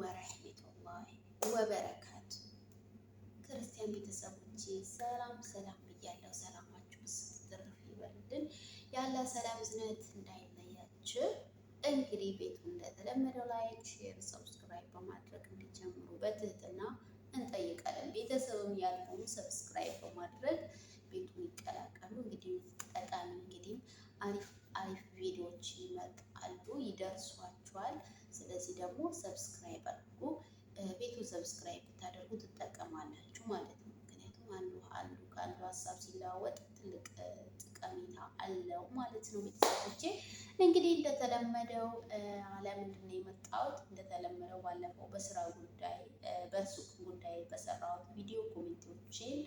ወረህመቱላሂ ወበረካቱ። ክርስቲያን ቤተሰቦቼ ሰላም ሰላም ብያለሁ። ሰላማችሁ ስትርፍ ይበልልን። ያለ ሰላም እዝነት እንዳይለያችሁ። እንግዲህ ቤቱ እንደተለመደው ላይክ፣ ሼር፣ ሰብስክራይብ በማድረግ እንዲጀምሩ በትህትና እንጠይቃለን። ቤተሰብም ያልሆኑ ሰብስክራይብ በማድረግ ቤቱን ይቀላቀሉ። እንግዲህ ጠቃሚ አሪፍ አሪፍ ቪዲዮዎች ይመጣሉ፣ ይደርሷችኋል። ስለዚህ ደግሞ ሰብስክራይብ አድርጉ። ቤቱን ሰብስክራይብ ብታደርጉ ትጠቀማላችሁ ማለት ነው። ምክንያቱም አንዱ ከአንዱ ሀሳብ ሲለዋወጥ ትልቅ ጠቀሜታ አለው ማለት ነው። ቤተሰቦቼ እንግዲህ እንደተለመደው ለምንድን ነው የመጣሁት? እንደተለመደው ባለፈው በስራ ጉዳይ በሱቅ ጉዳይ በሰራሁት ቪዲዮ ኮሜንቶችን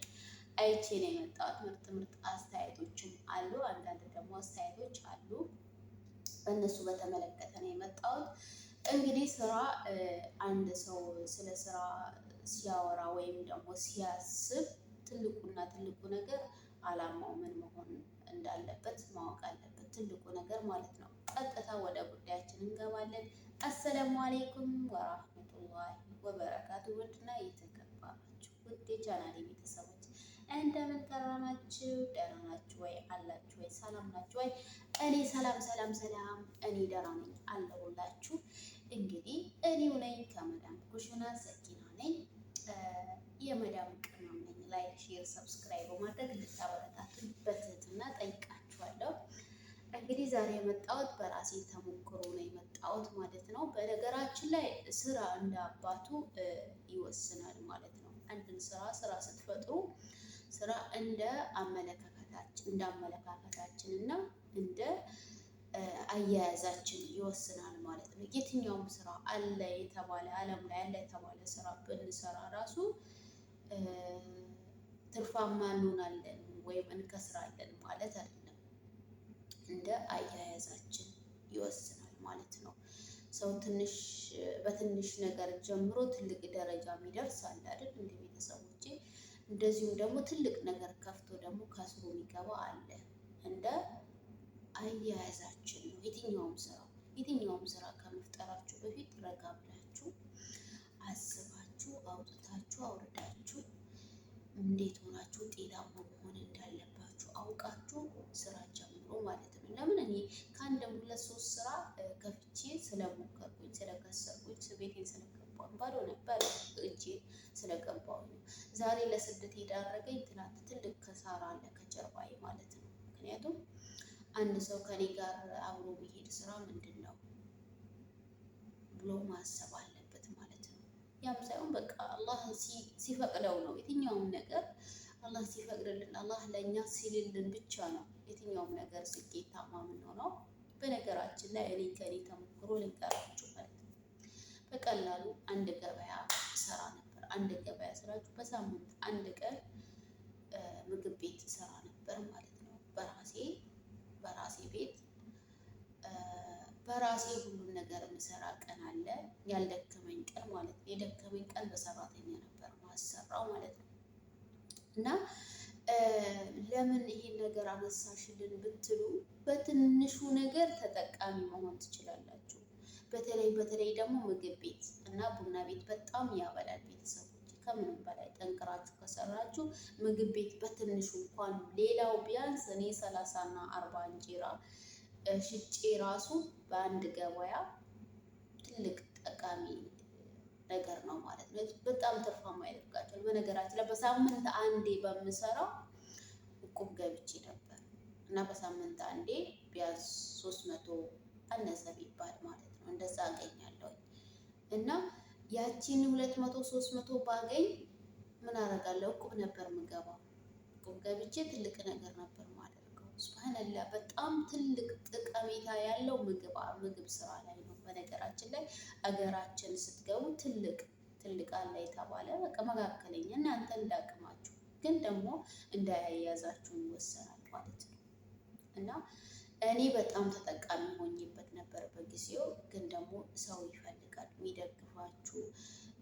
አይቼ ነው የመጣሁት። ምርጥ አስተያየቶችም አሉ፣ አንዳንድ ደግሞ አስተያየቶች አሉ። በእነሱ በተመለከተ ነው የመጣሁት። እንግዲህ ስራ አንድ ሰው ስለ ስራ ሲያወራ ወይም ደግሞ ሲያስብ ትልቁ ነገር አላማው ምን መሆን እንዳለበት ማወቅ አለበት። ትልቁ ነገር ማለት ነው። ቀጥታ ወደ ጉዳያችን እንገባለን። አሰላሙ አሌይኩም ወራህመቱላሂ ወበረካቱ። ውድና የተከበራችሁ ውድ የቻናሌ ቤተሰቦች እንደምን ከረማችሁ? ደህና ናችሁ ወይ? አላችሁ ወይ? ሰላም ናችሁ ወይ? እኔ ሰላም እኔ ደህና ነኝ አለሁላችሁ። እንግዲህ እኔው ነኝ ከመዳም ኩሽና ሰኪና ነኝ። የመዳም ቅመም ነኝ። ላይክ፣ ሼር፣ ሰብስክራይብ በማድረግ እንድታበረታቱን በትህትና ጠይቃችኋለሁ። እንግዲህ ዛሬ የመጣሁት በራሴ ተሞክሮ ነው የመጣሁት ማለት ነው። በነገራችን ላይ ስራ እንደ አባቱ ይወስናል ማለት ነው። አንድን ስራ ስትፈጥሩ ስራ እንደ አመለካከታችን እና እንደ አያያዛችን ይወስናል ማለት ነው። የትኛውም ስራ አለ የተባለ ዓለም ላይ አለ የተባለ ስራ ብንሰራ ራሱ ትርፋማ እንሆናለን ወይም እንከስራለን ማለት አይደለም። እንደ አያያዛችን ይወስናል ማለት ነው። ሰው በትንሽ ነገር ጀምሮ ትልቅ ደረጃ የሚደርስ አለ አይደል? እንደ ቤተሰቦቼ እንደዚሁም ደግሞ ትልቅ ነገር ከፍቶ ደግሞ ከስሩ የሚገባ አለ። እንደ አያያዛችን ነው። የትኛውም ስራ ከመፍጠራችሁ በፊት ረጋ ብላችሁ አስባችሁ አውጥታችሁ አውርዳችሁ እንዴት ሆናችሁ ውጤታማ መሆን እንዳለባችሁ አውቃችሁ ስራ ጀምሮ ማለት ነው። ለምን እኔ ከአንድም 2-3 ስራ ከፍቼ ስለሞከርኩኝ ስለከሰርኩኝ ቤቴን ስለገባሁ ባዶ ነበር እጄ ስለገባሁ ነው ዛሬ ለስደት የዳረገኝ። ትናንት ትልቅ ከሳራ አለ ከጀርባዬ ማለት ነው። ምክንያቱም አንድ ሰው ከኔ ጋር አብሮ የሚሄድ ስራ ምንድን ነው ብሎ ማሰብ አለበት ማለት ነው። ያም ሳይሆን በቃ አላህ ሲፈቅደው ነው። የትኛውም ነገር አላህ ሲፈቅድልን አላህ ለእኛ ሲልልን ብቻ ነው የትኛውም ነገር ስኬታማ የምንሆነው። በነገራችን ላይ እኔ ከኔ ተሞክሮ ልንገራችሁ ማለት ነው። በቀላሉ አንድ ገበያ ሰራ ነበር። አንድ ገበያ ስራችሁ በሳምንት አንድ ቀን ምግብ ቤት ሰራ ነበር ማለት ነው። በራሴ ቤት በራሴ ሁሉን ነገር የምሰራ ቀን አለ፣ ያልደከመኝ ቀን ማለት ነው። የደከመኝ ቀን በሰራተኛ ነበር ማሰራው ማለት ነው። እና ለምን ይሄን ነገር አነሳሽልን ብትሉ በትንሹ ነገር ተጠቃሚ መሆን ትችላላችሁ። በተለይ ደግሞ ምግብ ቤት እና ቡና ቤት በጣም ያበላል ቤተሰቦች። ከምንም በላይ ጠንክራችሁ ከሰራችሁ ምግብ ቤት በትንሹ እንኳን ሌላው ቢያንስ እኔ 30 እና 40 እንጀራ ሽጬ ራሱ በአንድ ገበያ ትልቅ ጠቃሚ ነገር ነው ማለት ነው። በጣም ትርፋማ ያደርጋቸዋል። በነገራችን ላይ በሳምንት አንዴ በምሰራው እቁብ ገብቼ ነበር እና በሳምንት አንዴ ቢያንስ 300 አነሰ ቢባል ማለት ነው እንደዛ አገኛለሁ። እና ያቺን 200-300 ባገኝ ምን አደርጋለሁ? እቁብ ነበር የምገባው። እቁብ ገብቼ ትልቅ ነገር ነበር ማደርገው። ሱብሃንአላህ በጣም ትልቅ ጠቀሜታ ያለው ምግብ ስራ ላይ ነው። በነገራችን ላይ አገራችን ስትገቡ ትልቅ አለ የተባለ በቃ መካከለኛ እናንተ እንዳቅማችሁ ግን ደግሞ እንዳያያዛችሁ ይወሰናል ማለት ነው። እና እኔ በጣም ተጠቃሚ ሆኜበት ነበር በጊዜው። ግን ደግሞ ሰው ይፈልጋል የሚደግፋችሁ፣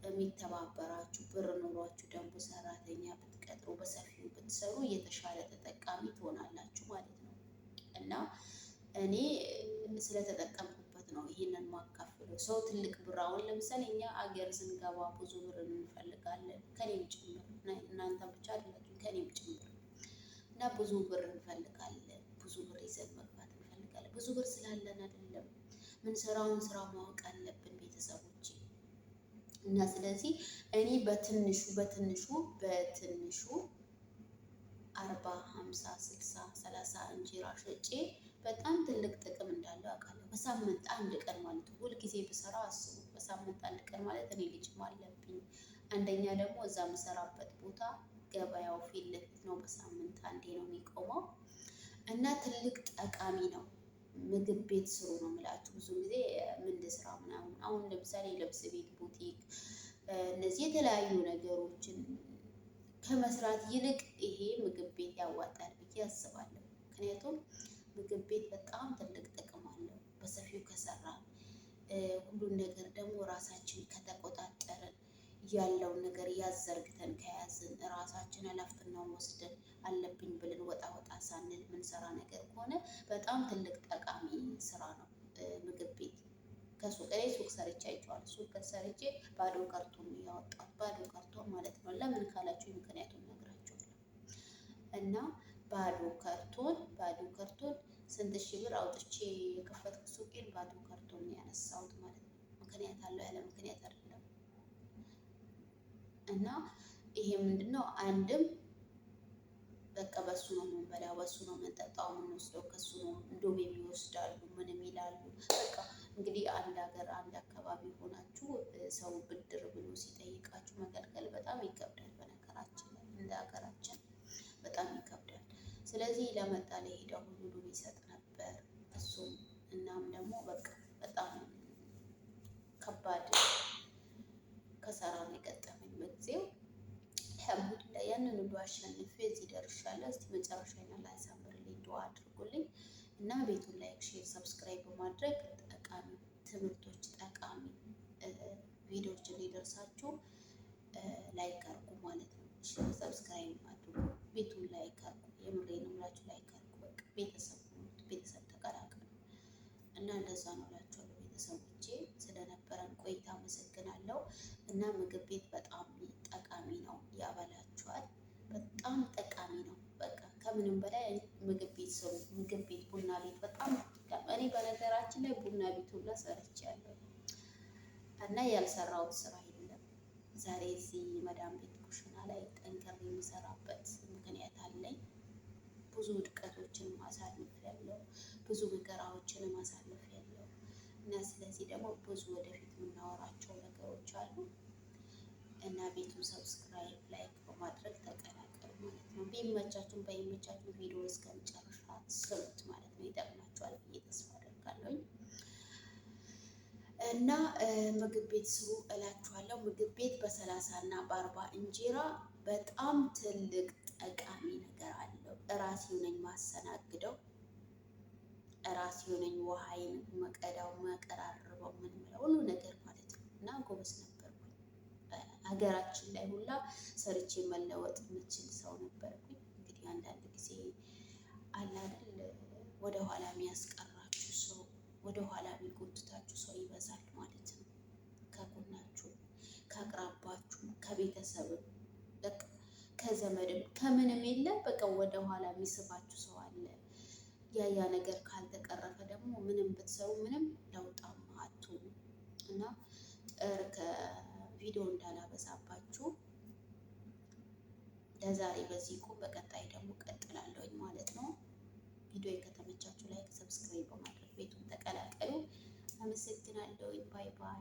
የሚተባበራችሁ። ብር ኖሯችሁ ደግሞ ሰራተኛ ብትቀጥሩ በሰፊው ብትሰሩ የተሻለ ተጠቃሚ ትሆናላችሁ ማለት ነው። እና እኔ ስለተጠቀምኩበት ነው ይሄንን ማካፍለው። ሰው ትልቅ ብር አሁን ለምሳሌ እኛ አገር ስንገባ ብዙ ብር እንፈልጋለን፣ ከኔም ጭምር እናንተ ብቻ አይደላችሁም ከኔም ጭምር እና ብዙ ብር እንፈልጋለን። ብዙ ብር ይዘን መግባት እንፈልጋለን። ብዙ ብር ስላለን አይደለም ምን ስራውን ስራ ማወቅ አለብን ቤተሰቦች። እና ስለዚህ እኔ በትንሹ 40፣ 50፣ 60፣ 30 እንጀራ ሸጬ በጣም ትልቅ ጥቅም እንዳለው አውቃለሁ። በሳምንት አንድ ቀን ማለት ነው። ሁልጊዜ ብሰራ አስቡ። በሳምንት አንድ ቀን ማለት እኔ ልጅም አለብኝ። አንደኛ ደግሞ እዛ የምሰራበት ቦታ ገበያው ፊት ለፊት ነው። በሳምንት አንዴ ነው የሚቆመው እና ትልቅ ጠቃሚ ነው። ምግብ ቤት ስሩ ነው የምላችሁ። ብዙ ጊዜ ምን ልስራ ምናምን አሁን ለምሳሌ ልብስ ቤት፣ ቡቲክ እነዚህ የተለያዩ ነገሮችን ከመስራት ይልቅ ይሄ ምግብ ቤት ያዋጣል ብዬ አስባለሁ። ምክንያቱም ምግብ ቤት በጣም ትልቅ ጥቅም አለው። በሰፊው ከሰራን ሁሉን ነገር ደግሞ ራሳችን ከተቆጣጠርን ያለውን ነገር ያዘርግተን ከያዝን ራሳችን ኃላፊነቱን ወስደን አለብኝ ብለን ወጣ ሳንል ምንሰራ ነገር ከሆነ በጣም ትልቅ ጠቃሚ ስራ ነው ምግብ ቤት። ከሱቅ ላይ ሱቅ ሰርቼ አይቼዋለሁ። ሱቅ ሰርቼ ባዶ ካርቶን ያወጣሁት ባዶ ካርቶን ማለት ነው። ለምን ካላችሁ ምክንያቱም እነግራችኋለሁ። እና ባዶ ካርቶን ስንት ሺህ ብር አውጥቼ የከፈትኩት ሱቄን ባዶ ካርቶን ያነሳሁት ማለት ነው። ምክንያት አለው፣ ያለ ምክንያት አይደለም። እና ይሄ ምንድነው? አንድም በቃ በሱ ነው የምንበላው፣ በሱ ነው የምንጠጣው፣ የምንወስደው ከሱ ነው። እንደውም የሚወስዳሉ ምንም ይላሉ። በቃ እንግዲህ አንድ ሀገር አንድ አካባቢ ሆናችሁ ሰው ብድር ብሎ ሲጠይቃችሁ መከልከል በጣም ይከብዳል። በነገራችን ላይ እንደ ሀገራችን በጣም ይከብዳል። ስለዚህ ለመጣ ለሄዳ ሁሉ ይሰጥ ነበር እሱም። እናም ደግሞ በቃ በጣም ከባድ ከሰራ ነው የገጠመኝ በጊዜው። አልሐምዱሊላህ ያንን ሁሉ አሸንፌ እዚህ ደርሻለሁ። እስቲ መጨረሻዬን አላህ ያሳምርልኝ፣ ዱአ አድርጉልኝ እና ቤቱን ላይክ፣ ሼር፣ ሰብስክራይብ በማድረግ ጠቃሚ ትምህርቶች፣ ጠቃሚ ቪዲዮዎች እንዲደርሳችሁ ላይክ አድርጉ ማለት ነው። ሰብስክራይብ አድርጉ፣ ቤቱን ላይክ አድርጉ። የምሬን ነው የምላችሁ፣ ላይክ አድርጉ። በቃ ቤተሰብ ተቀላቀሉ እና እንደዛ ነው እላችኋለሁ ቤተሰቦቼ። ስለነበረን ቆይታ አመሰግናለሁ። እና ምግብ ቤት በጣም ጠቃሚ ነው፣ ያበላችኋል። በጣም ጠቃሚ ነው። በቃ ከምንም በላይ ምግብ ቤት ስሩ። ምግብ ቤት፣ ቡና ቤት በጣም እኔ በነገራችን ላይ ቡና ቤት ሁላ ሰርቻለሁ እና ያልሰራሁት ስራ የለም። ዛሬ እዚህ መዳም ቤት ኩሽና ላይ ጠንከር የምሰራበት ምክንያት አለኝ። ብዙ ውድቀቶችን አሳልፌያለሁ፣ ብዙ መከራዎችን አሳልፌያለሁ እና ስለዚህ ደግሞ ብዙ ወደፊት የምናወራቸው ነገሮች አሉ እና ቤቱን ሰብስክራይብ፣ ላይክ በማድረግ ተቀላቀሉ ማለት ነው። ቢመቻችሁም ባይመቻችሁም ቪዲዮ እስከ መጨረሻ ስሙት ማለት ነው። ይጠቅማችኋል ብዬ ተስፋ አደርጋለሁ። እና ምግብ ቤት ስሩ እላችኋለሁ። ምግብ ቤት በ30 እና በ40 እንጀራ በጣም ትልቅ ጠቃሚ ነገር አለው። እራሴው ነኝ ማስተናግደው፣ እራሴው ነኝ ውሃዬን መቀዳው፣ መቀራርበው፣ ምን ምለው ሁሉ ነገር ማለት ነው። እና ጎበዝ ነበርኩኝ። ሀገራችን ላይ ሁላ ሰርቼ መለወጥ የምችል ሰው ነበርኩኝ። እንግዲህ አንዳንድ ጊዜ አለ አይደል ወደ ኋላ የሚያስቀራችሁ ሰው፣ ወደ ኋላ የሚጎትታችሁ ሰው ይበዛል ማለት ነው። ከጎናችሁ፣ ከአቅራባችሁ፣ ከቤተሰብም በቃ ከዘመድም ከምንም የለም። በቃ ወደ ኋላ የሚስባችሁ ሰው አለ። ያ ነገር ካልተቀረፈ ደግሞ ምንም ብትሰሩ ምንም ለውጣማ አትሆኑ እና ከቪዲዮ እንዳላበዛባችሁ ለዛሬ በዚህ ቁም። በቀጣይ ደግሞ ቀጥላለሁኝ ማለት ነው። ቪዲዮ ከተመቻችሁ ላይክ፣ ሰብስክራይብ በማድረግ ቤቱን ተቀላቀሉ። አመሰግናለሁ። ባይ ባይ።